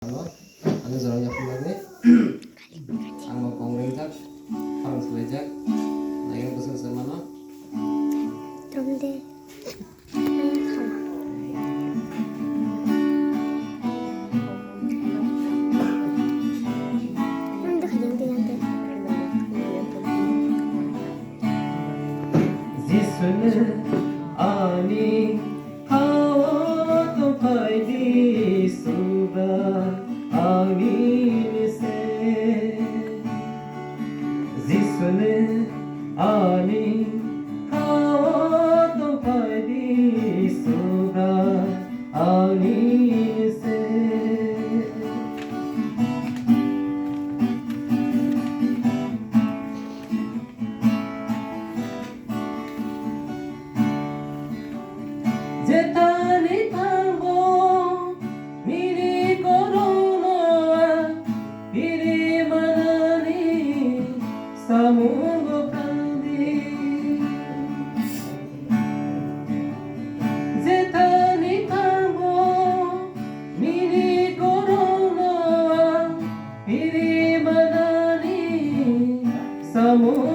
Ano? Ano zona niya kumari? Ang mapangring jak, parang sulay jak. Ngayon gusto sa mana? Donde? Nanti ganti. जिसने आनी हवा तो फैली सुबह आमीन से जिसने आनी हवा तो फैली सुबह आमीन से Jetani tango miri koronoa piri manani samungo kandi Jetani tango miri koronoa piri manani samungo